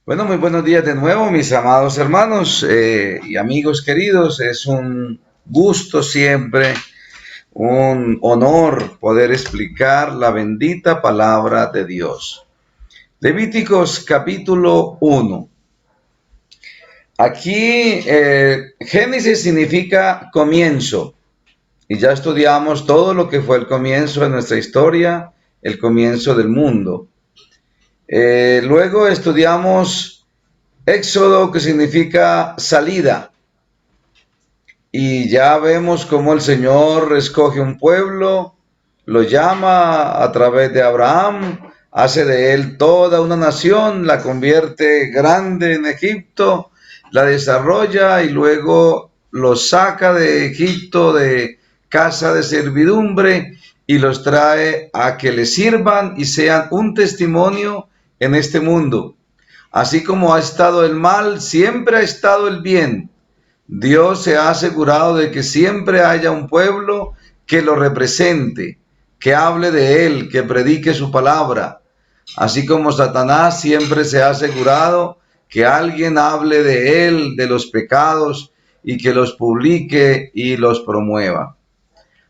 Bueno, muy buenos días de nuevo, mis amados hermanos y amigos queridos. Es un gusto siempre, un honor poder explicar la bendita palabra de Dios. Levíticos capítulo 1. Aquí Génesis significa comienzo y ya estudiamos todo lo que fue el comienzo de nuestra historia, el comienzo del mundo. Luego estudiamos Éxodo, que significa salida. Y ya vemos cómo el Señor escoge un pueblo, lo llama a través de Abraham, hace de él toda una nación, la convierte grande en Egipto, la desarrolla y luego los saca de Egipto de casa de servidumbre y los trae a que le sirvan y sean un testimonio en este mundo. Así como ha estado el mal, siempre ha estado el bien. Dios se ha asegurado de que siempre haya un pueblo que lo represente, que hable de él, que predique su palabra. Así como Satanás siempre se ha asegurado que alguien hable de él, de los pecados, y que los publique y los promueva.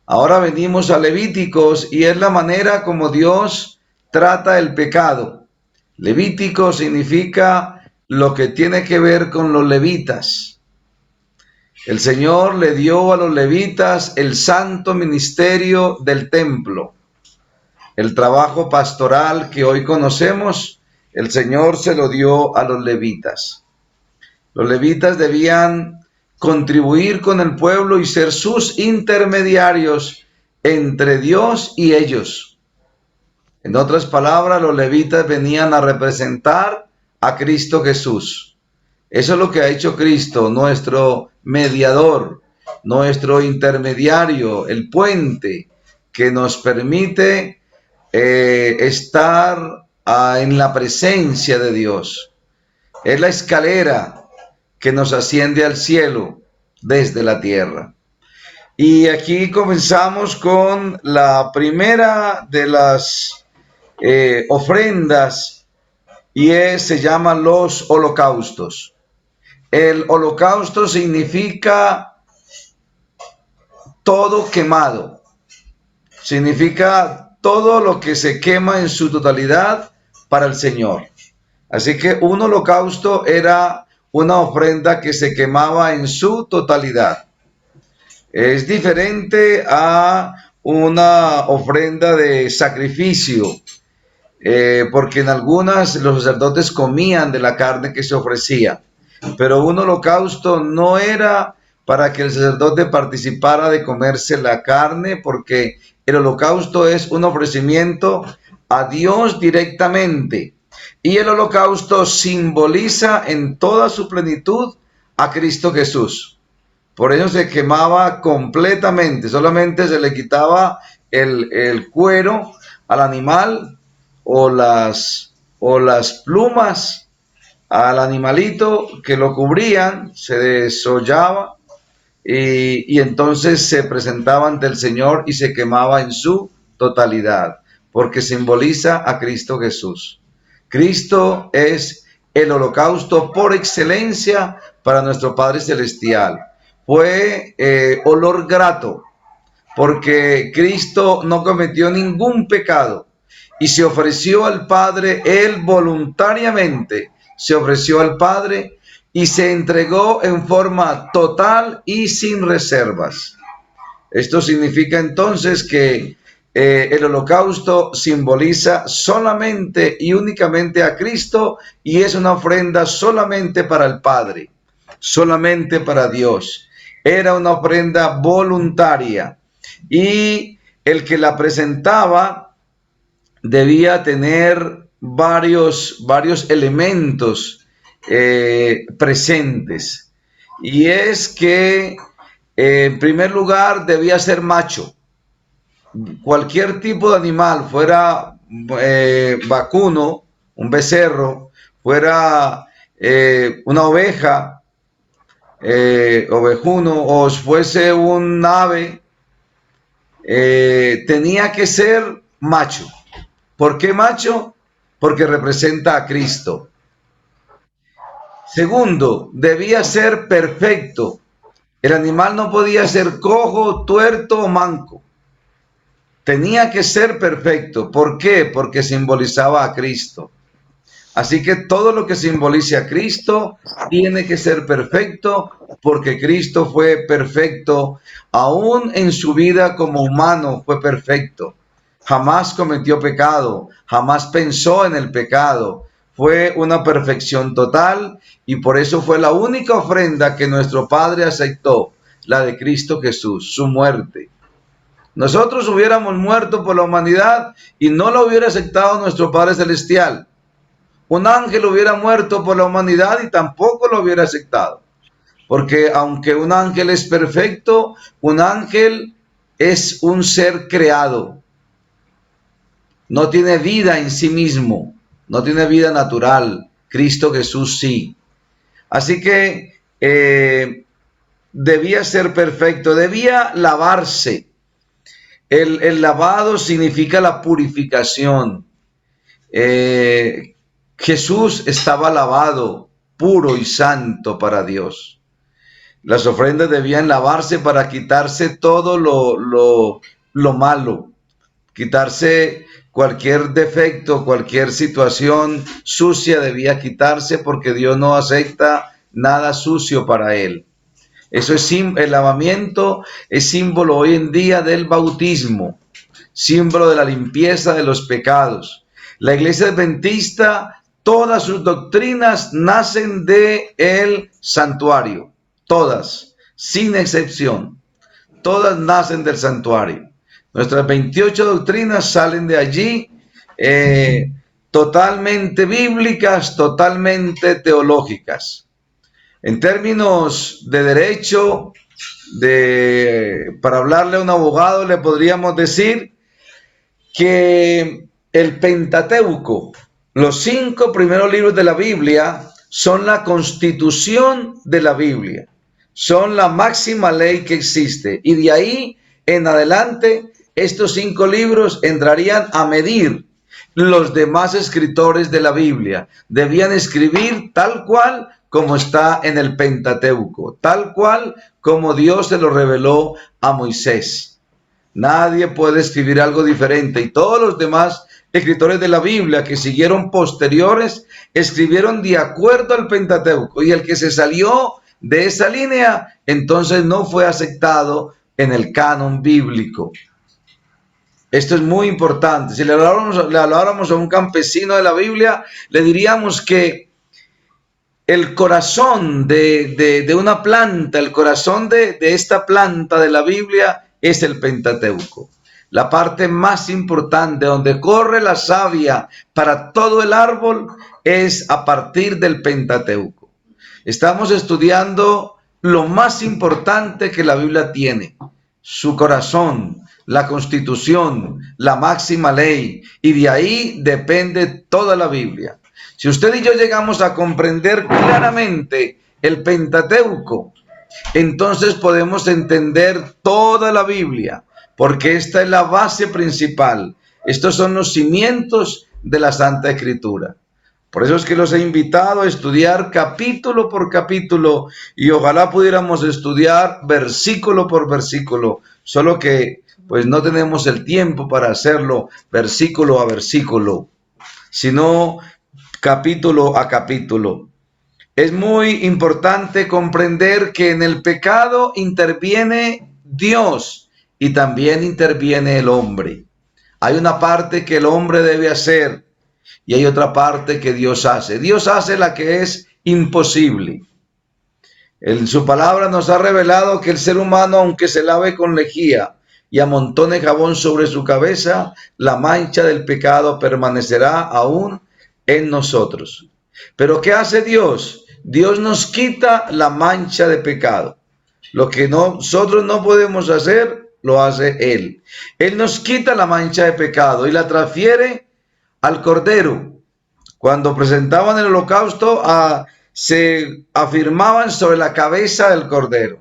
Ahora venimos a Levíticos y es la manera como Dios trata el pecado. Levítico significa lo que tiene que ver con los levitas. El Señor le dio a los levitas el santo ministerio del templo. El trabajo pastoral que hoy conocemos, el Señor se lo dio a los levitas. Los levitas debían contribuir con el pueblo y ser sus intermediarios entre Dios y ellos. En otras palabras, los levitas venían a representar a Cristo Jesús. Eso es lo que ha hecho Cristo, nuestro mediador, nuestro intermediario, el puente que nos permite estar en la presencia de Dios. Es la escalera que nos asciende al cielo desde la tierra. Y aquí comenzamos con la primera de las ofrendas y se llama los holocaustos. El holocausto significa todo quemado, significa todo lo que se quema en su totalidad para el Señor. Así que un holocausto era una ofrenda que se quemaba en su totalidad. Es diferente a una ofrenda de sacrificio, porque en algunas los sacerdotes comían de la carne que se ofrecía, pero un holocausto no era para que el sacerdote participara de comerse la carne, porque el holocausto es un ofrecimiento a Dios directamente, y el holocausto simboliza en toda su plenitud a Cristo Jesús. Por eso se quemaba completamente, solamente se le quitaba el cuero al animal o las plumas al animalito que lo cubrían, se desollaba y entonces se presentaba ante el Señor y se quemaba en su totalidad, porque simboliza a Cristo Jesús. Cristo es el holocausto por excelencia para nuestro Padre Celestial. Fue olor grato, porque Cristo no cometió ningún pecado y se ofreció al Padre, él voluntariamente se ofreció al Padre y se entregó en forma total y sin reservas. Esto significa entonces que el holocausto simboliza solamente y únicamente a Cristo y es una ofrenda solamente para el Padre, solamente para Dios. Era una ofrenda voluntaria y el que la presentaba debía tener varios elementos presentes. Y es que, en primer lugar, debía ser macho. Cualquier tipo de animal, fuera vacuno, un becerro, fuera una oveja, ovejuno, o fuese un ave, tenía que ser macho. ¿Por qué macho? Porque representa a Cristo. Segundo, debía ser perfecto. El animal no podía ser cojo, tuerto o manco. Tenía que ser perfecto. ¿Por qué? Porque simbolizaba a Cristo. Así que todo lo que simbolice a Cristo tiene que ser perfecto, porque Cristo fue perfecto, aún en su vida como humano fue perfecto. Jamás cometió pecado, jamás pensó en el pecado. Fue una perfección total y por eso fue la única ofrenda que nuestro Padre aceptó, la de Cristo Jesús, su muerte. Nosotros hubiéramos muerto por la humanidad y no lo hubiera aceptado nuestro Padre Celestial. Un ángel hubiera muerto por la humanidad y tampoco lo hubiera aceptado. Porque aunque un ángel es perfecto, un ángel es un ser creado. No tiene vida en sí mismo, no tiene vida natural. Cristo Jesús sí. Así que debía ser perfecto, debía lavarse. El lavado significa la purificación. Jesús estaba lavado, puro y santo para Dios. Las ofrendas debían lavarse para quitarse todo lo malo, quitarse cualquier defecto, cualquier situación sucia debía quitarse porque Dios no acepta nada sucio para Él. Eso es el lavamiento, es símbolo hoy en día del bautismo, símbolo de la limpieza de los pecados. La iglesia adventista, todas sus doctrinas nacen de el santuario, todas, sin excepción, todas nacen del santuario. Nuestras 28 doctrinas salen de allí, totalmente bíblicas, totalmente teológicas. En términos de derecho, para hablarle a un abogado, le podríamos decir que el Pentateuco, los 5 primeros libros de la Biblia, son la constitución de la Biblia, son la máxima ley que existe. Y de ahí en adelante, estos 5 libros entrarían a medir los demás escritores de la Biblia. Debían escribir tal cual como está en el Pentateuco, tal cual como Dios se lo reveló a Moisés. Nadie puede escribir algo diferente y todos los demás escritores de la Biblia que siguieron posteriores escribieron de acuerdo al Pentateuco y el que se salió de esa línea entonces no fue aceptado en el canon bíblico. Esto es muy importante. Si le habláramos a un campesino de la Biblia, le diríamos que el corazón de una planta, el corazón de esta planta de la Biblia es el Pentateuco. La parte más importante, donde corre la savia para todo el árbol, es a partir del Pentateuco. Estamos estudiando lo más importante que la Biblia tiene, su corazón, la constitución, la máxima ley, y de ahí depende toda la Biblia. Si usted y yo llegamos a comprender claramente el Pentateuco, entonces podemos entender toda la Biblia, porque esta es la base principal. Estos son los cimientos de la Santa Escritura. Por eso es que los he invitado a estudiar capítulo por capítulo y ojalá pudiéramos estudiar versículo por versículo, solo que pues no tenemos el tiempo para hacerlo versículo a versículo, sino capítulo a capítulo. Es muy importante comprender que en el pecado interviene Dios y también interviene el hombre. Hay una parte que el hombre debe hacer y hay otra parte que Dios hace. Dios hace la que es imposible. En su palabra nos ha revelado que el ser humano, aunque se lave con lejía y amontone jabón sobre su cabeza, la mancha del pecado permanecerá aún en nosotros. Pero ¿qué hace Dios? Dios nos quita la mancha de pecado. Lo que nosotros no podemos hacer, lo hace Él. Él nos quita la mancha de pecado y la transfiere al Cordero. Cuando presentaban el holocausto, se afirmaban sobre la cabeza del Cordero.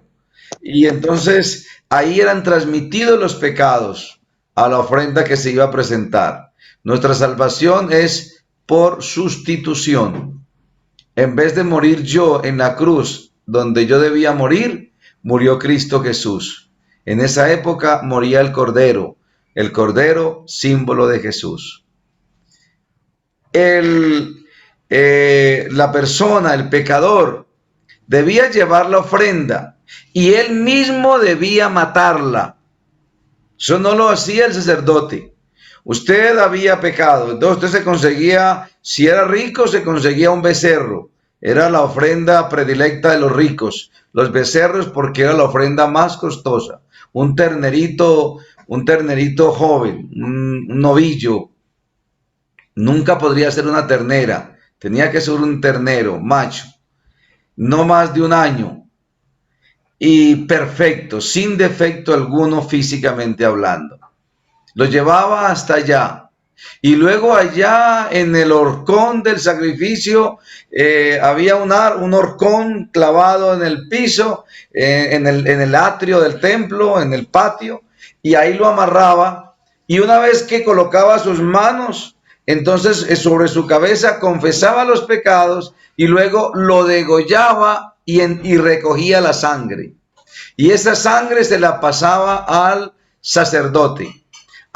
Y entonces ahí eran transmitidos los pecados a la ofrenda que se iba a presentar. Nuestra salvación es por sustitución. En vez de morir yo en la cruz donde yo debía morir, murió Cristo Jesús. En esa época moría el Cordero símbolo de Jesús. La persona, el pecador, debía llevar la ofrenda y él mismo debía matarla. Eso no lo hacía el sacerdote. Usted había pecado, entonces usted se conseguía, si era rico, se conseguía un becerro. Era la ofrenda predilecta de los ricos, los becerros, porque era la ofrenda más costosa. Un ternerito joven, un novillo. Nunca podría ser una ternera, tenía que ser un ternero, macho, no más de un año y perfecto, sin defecto alguno físicamente hablando. Lo llevaba hasta allá y luego allá en el horcón del sacrificio había un horcón clavado en el piso, en el atrio del templo, en el patio, y ahí lo amarraba, y una vez que colocaba sus manos, entonces sobre su cabeza confesaba los pecados y luego lo degollaba y recogía la sangre. Y esa sangre se la pasaba al sacerdote.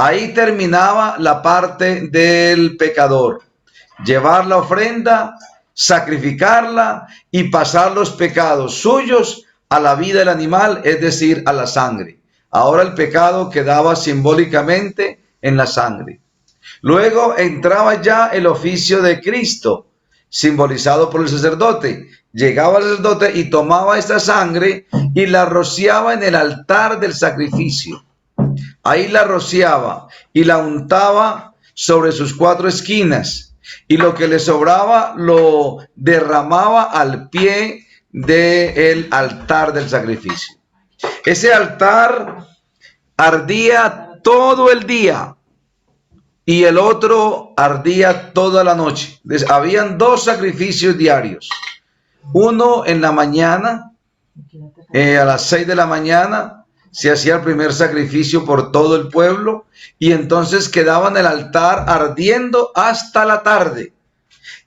Ahí terminaba la parte del pecador. Llevar la ofrenda, sacrificarla y pasar los pecados suyos a la vida del animal, es decir, a la sangre. Ahora el pecado quedaba simbólicamente en la sangre. Luego entraba ya el oficio de Cristo, simbolizado por el sacerdote. Llegaba el sacerdote y tomaba esta sangre y la rociaba en el altar del sacrificio. Ahí la rociaba y la untaba sobre sus 4 esquinas, y lo que le sobraba lo derramaba al pie del altar del sacrificio. Ese altar ardía todo el día y el otro ardía toda la noche. Habían 2 sacrificios diarios. Uno en la mañana, a las 6 de la mañana, se hacía el primer sacrificio por todo el pueblo y entonces quedaba en el altar ardiendo hasta la tarde.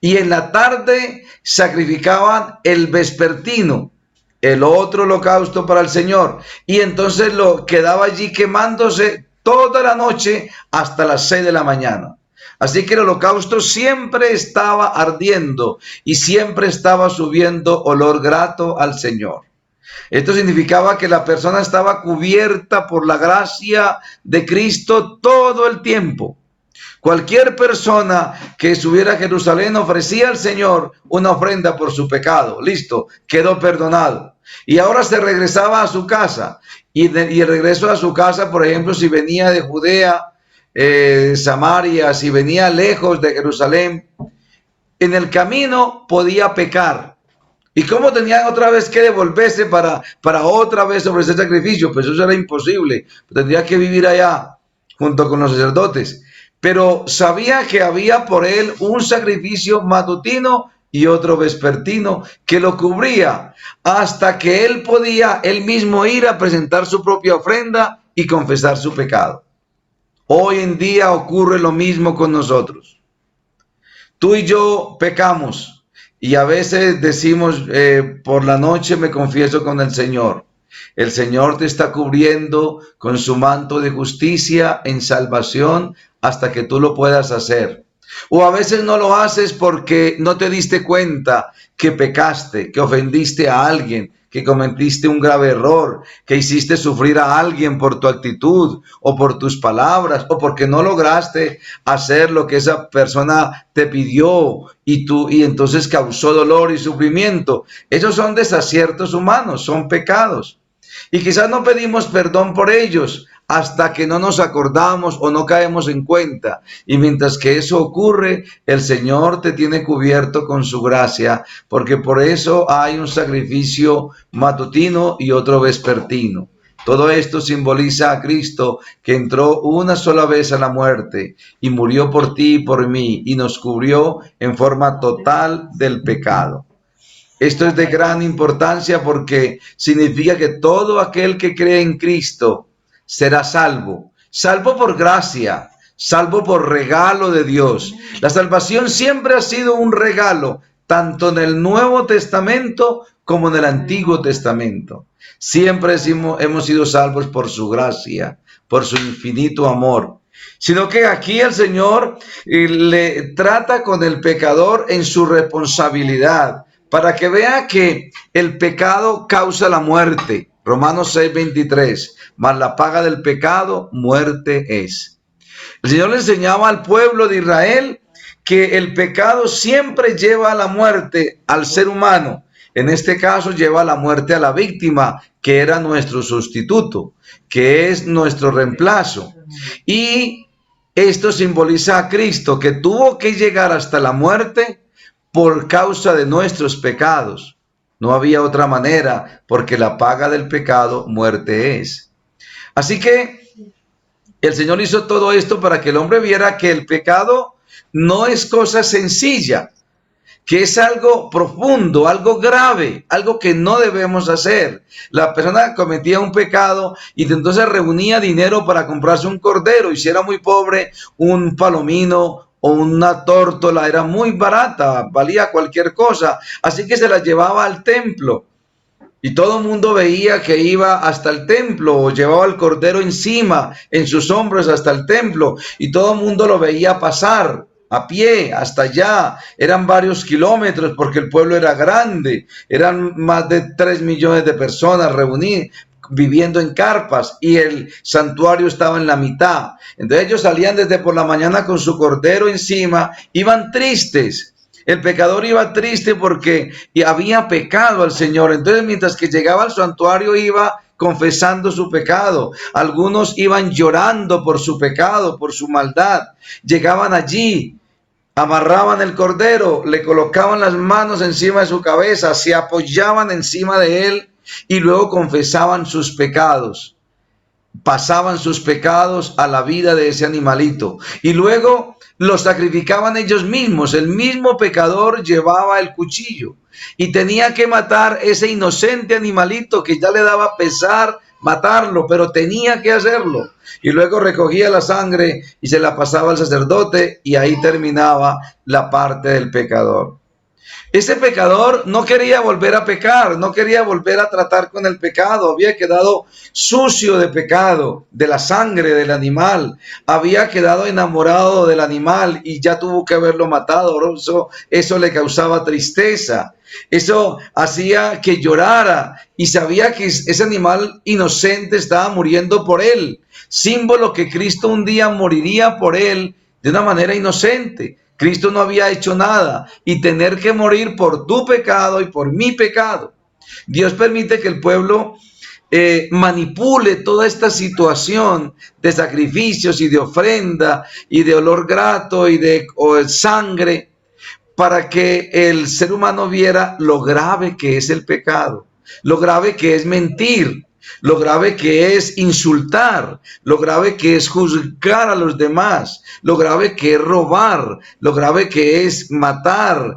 Y en la tarde sacrificaban el vespertino, el otro holocausto para el Señor. Y entonces lo quedaba allí quemándose toda la noche hasta las 6 de la mañana. Así que el holocausto siempre estaba ardiendo y siempre estaba subiendo olor grato al Señor. Esto significaba que la persona estaba cubierta por la gracia de Cristo todo el tiempo. Cualquier persona que subiera a Jerusalén ofrecía al Señor una ofrenda por su pecado. Listo, quedó perdonado. Y ahora se regresaba a su casa. Y el regreso a su casa, por ejemplo, si venía de Judea, Samaria, si venía lejos de Jerusalén, en el camino podía pecar. ¿Y cómo tenían otra vez que devolverse para otra vez ofrecer sacrificio? Pues eso era imposible. Tendría que vivir allá junto con los sacerdotes. Pero sabía que había por él un sacrificio matutino y otro vespertino que lo cubría hasta que él podía él mismo ir a presentar su propia ofrenda y confesar su pecado. Hoy en día ocurre lo mismo con nosotros. Tú y yo pecamos. Y a veces decimos, por la noche me confieso con el Señor. El Señor te está cubriendo con su manto de justicia en salvación hasta que tú lo puedas hacer. O a veces no lo haces porque no te diste cuenta que pecaste, que ofendiste a alguien, que cometiste un grave error, que hiciste sufrir a alguien por tu actitud o por tus palabras o porque no lograste hacer lo que esa persona te pidió y entonces causó dolor y sufrimiento. Esos son desaciertos humanos, son pecados. Y quizás no pedimos perdón por ellos hasta que no nos acordamos o no caemos en cuenta. Y mientras que eso ocurre, el Señor te tiene cubierto con su gracia, porque por eso hay un sacrificio matutino y otro vespertino. Todo esto simboliza a Cristo, que entró una sola vez a la muerte y murió por ti y por mí y nos cubrió en forma total del pecado. Esto es de gran importancia porque significa que todo aquel que cree en Cristo será salvo. Salvo por gracia, salvo por regalo de Dios. La salvación siempre ha sido un regalo, tanto en el Nuevo Testamento como en el Antiguo Testamento. Siempre hemos sido salvos por su gracia, por su infinito amor. Sino que aquí el Señor le trata con el pecador en su responsabilidad, para que vea que el pecado causa la muerte. Romanos 6:23, mas la paga del pecado, muerte es. El Señor le enseñaba al pueblo de Israel que el pecado siempre lleva a la muerte al ser humano. En este caso lleva a la muerte a la víctima, que era nuestro sustituto, que es nuestro reemplazo. Y esto simboliza a Cristo, que tuvo que llegar hasta la muerte por causa de nuestros pecados. No había otra manera, porque la paga del pecado, muerte es. Así que el Señor hizo todo esto para que el hombre viera que el pecado no es cosa sencilla, que es algo profundo, algo grave, algo que no debemos hacer. La persona cometía un pecado y entonces reunía dinero para comprarse un cordero, y si era muy pobre, un palomino o una tórtola era muy barata, valía cualquier cosa, así que se la llevaba al templo. Y todo el mundo veía que iba hasta el templo, o llevaba el cordero encima, en sus hombros hasta el templo, y todo el mundo lo veía pasar a pie hasta allá. Eran varios kilómetros porque el pueblo era grande, eran más de 3 millones de personas reunidas, viviendo en carpas, y el santuario estaba en la mitad. Entonces ellos salían desde por la mañana con su cordero encima, iban tristes. El pecador iba triste porque había pecado al Señor. Entonces, mientras que llegaba al santuario, iba confesando su pecado. Algunos iban llorando por su pecado, por su maldad. Llegaban allí, amarraban el cordero, le colocaban las manos encima de su cabeza, se apoyaban encima de él y luego confesaban sus pecados. Pasaban sus pecados a la vida de ese animalito y luego los sacrificaban ellos mismos. El mismo pecador llevaba el cuchillo y tenía que matar ese inocente animalito que ya le daba pesar matarlo, pero tenía que hacerlo. Y luego recogía la sangre y se la pasaba al sacerdote, y ahí terminaba la parte del pecador. Ese pecador no quería volver a pecar, no quería volver a tratar con el pecado, había quedado sucio de pecado, de la sangre del animal, había quedado enamorado del animal y ya tuvo que haberlo matado. Eso le causaba tristeza, eso hacía que llorara, y sabía que ese animal inocente estaba muriendo por él, símbolo que Cristo un día moriría por él de una manera inocente. Cristo no había hecho nada, y tener que morir por tu pecado y por mi pecado. Dios permite que el pueblo manipule toda esta situación de sacrificios y de ofrenda y de olor grato y de sangre, para que el ser humano viera lo grave que es el pecado, lo grave que es mentir, lo grave que es insultar, lo grave que es juzgar a los demás, lo grave que es robar, lo grave que es matar,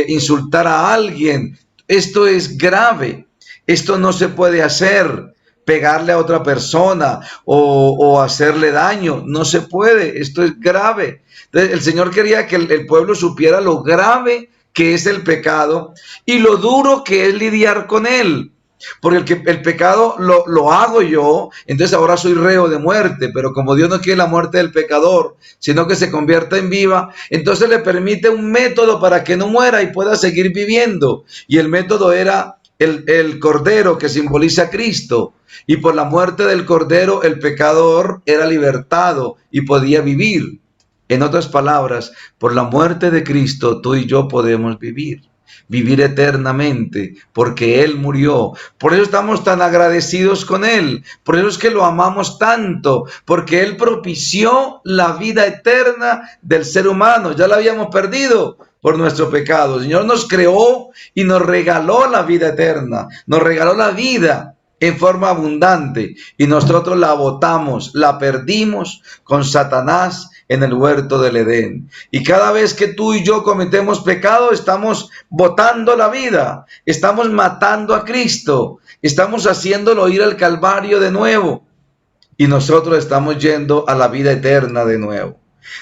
insultar a alguien. Esto es grave, esto no se puede hacer. Pegarle a otra persona o hacerle daño, no se puede, esto es grave. Entonces, el Señor quería que el pueblo supiera lo grave que es el pecado y lo duro que es lidiar con él. Porque el pecado lo hago yo, entonces ahora soy reo de muerte, pero como Dios no quiere la muerte del pecador, sino que se convierta en viva, entonces le permite un método para que no muera y pueda seguir viviendo. Y el método era el cordero, que simboliza a Cristo, y por la muerte del cordero el pecador era libertado y podía vivir. En otras palabras, por la muerte de Cristo tú y yo podemos vivir eternamente, porque Él murió. Por eso estamos tan agradecidos con Él, por eso es que lo amamos tanto, porque Él propició la vida eterna del ser humano. Ya la habíamos perdido por nuestro pecado. El Señor nos creó y nos regaló la vida eterna, nos regaló la vida en forma abundante, y nosotros la botamos, la perdimos con Satanás en el huerto del Edén. Y cada vez que tú y yo cometemos pecado, estamos botando la vida, estamos matando a Cristo, estamos haciéndolo ir al Calvario de nuevo, y nosotros estamos yendo a la vida eterna de nuevo.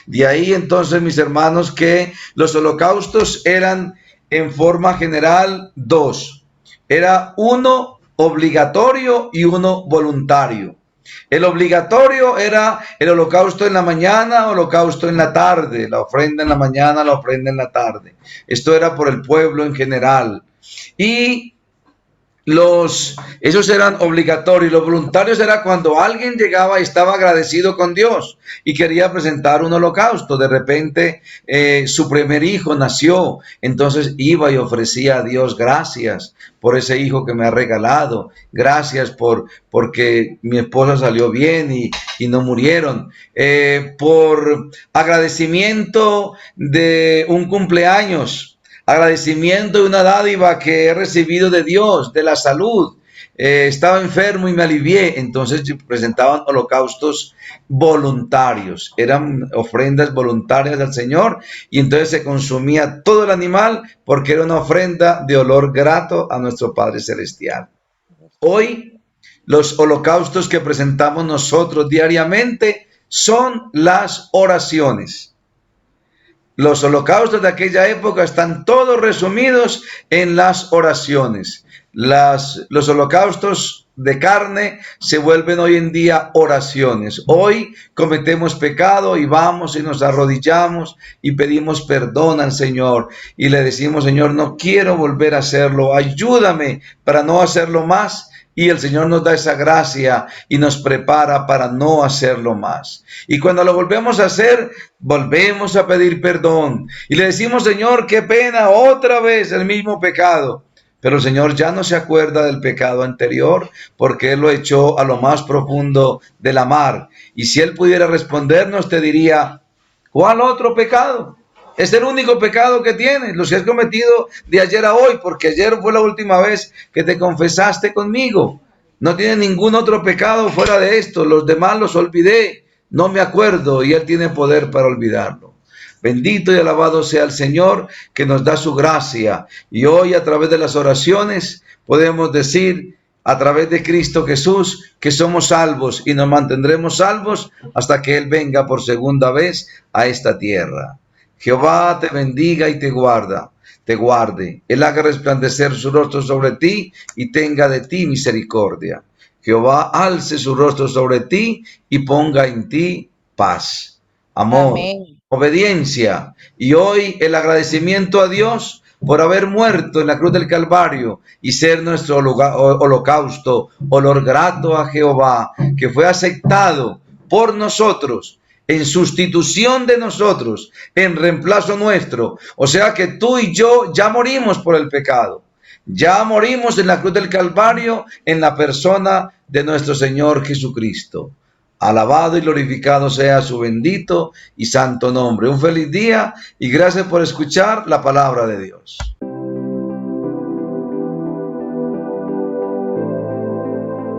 De ahí entonces, mis hermanos, que los holocaustos eran en forma general dos. Era uno obligatorio y uno voluntario. El obligatorio era el holocausto en la mañana, holocausto en la tarde, la ofrenda en la mañana, la ofrenda en la tarde. Esto era por el pueblo en general. Y esos eran obligatorios. Los voluntarios era cuando alguien llegaba y estaba agradecido con Dios y quería presentar un holocausto. De repente su primer hijo nació, entonces iba y ofrecía a Dios: gracias por ese hijo que me ha regalado, gracias porque mi esposa salió bien y no murieron, por agradecimiento de un cumpleaños, agradecimiento de una dádiva que he recibido de Dios, de la salud. Estaba enfermo y me alivié. Entonces presentaban holocaustos voluntarios, eran ofrendas voluntarias al Señor, y entonces se consumía todo el animal porque era una ofrenda de olor grato a nuestro Padre Celestial. Hoy los holocaustos que presentamos nosotros diariamente son las oraciones. Los holocaustos de aquella época están todos resumidos en las oraciones. Los holocaustos de carne se vuelven hoy en día oraciones. Hoy cometemos pecado y vamos y nos arrodillamos y pedimos perdón al Señor y le decimos: Señor, no quiero volver a hacerlo, ayúdame para no hacerlo más. Y el Señor nos da esa gracia y nos prepara para no hacerlo más. Y cuando lo volvemos a hacer, volvemos a pedir perdón. Y le decimos: Señor, qué pena, otra vez el mismo pecado. Pero el Señor ya no se acuerda del pecado anterior, porque Él lo echó a lo más profundo de la mar. Y si Él pudiera respondernos, te diría: ¿cuál otro pecado? Es el único pecado que tienes, los que has cometido de ayer a hoy, porque ayer fue la última vez que te confesaste conmigo. No tienes ningún otro pecado fuera de esto, los demás los olvidé, no me acuerdo, y Él tiene poder para olvidarlo. Bendito y alabado sea el Señor, que nos da su gracia, y hoy a través de las oraciones podemos decir, a través de Cristo Jesús, que somos salvos y nos mantendremos salvos hasta que Él venga por segunda vez a esta tierra. Jehová te bendiga y te guarde. Él haga resplandecer su rostro sobre ti y tenga de ti misericordia. Jehová alce su rostro sobre ti y ponga en ti paz, amor, amén, obediencia. Y hoy el agradecimiento a Dios por haber muerto en la cruz del Calvario y ser nuestro holocausto, olor grato a Jehová, que fue aceptado por nosotros, en sustitución de nosotros, en reemplazo nuestro. O sea que tú y yo ya morimos por el pecado. Ya morimos en la cruz del Calvario en la persona de nuestro Señor Jesucristo. Alabado y glorificado sea su bendito y santo nombre. Un feliz día y gracias por escuchar la palabra de Dios.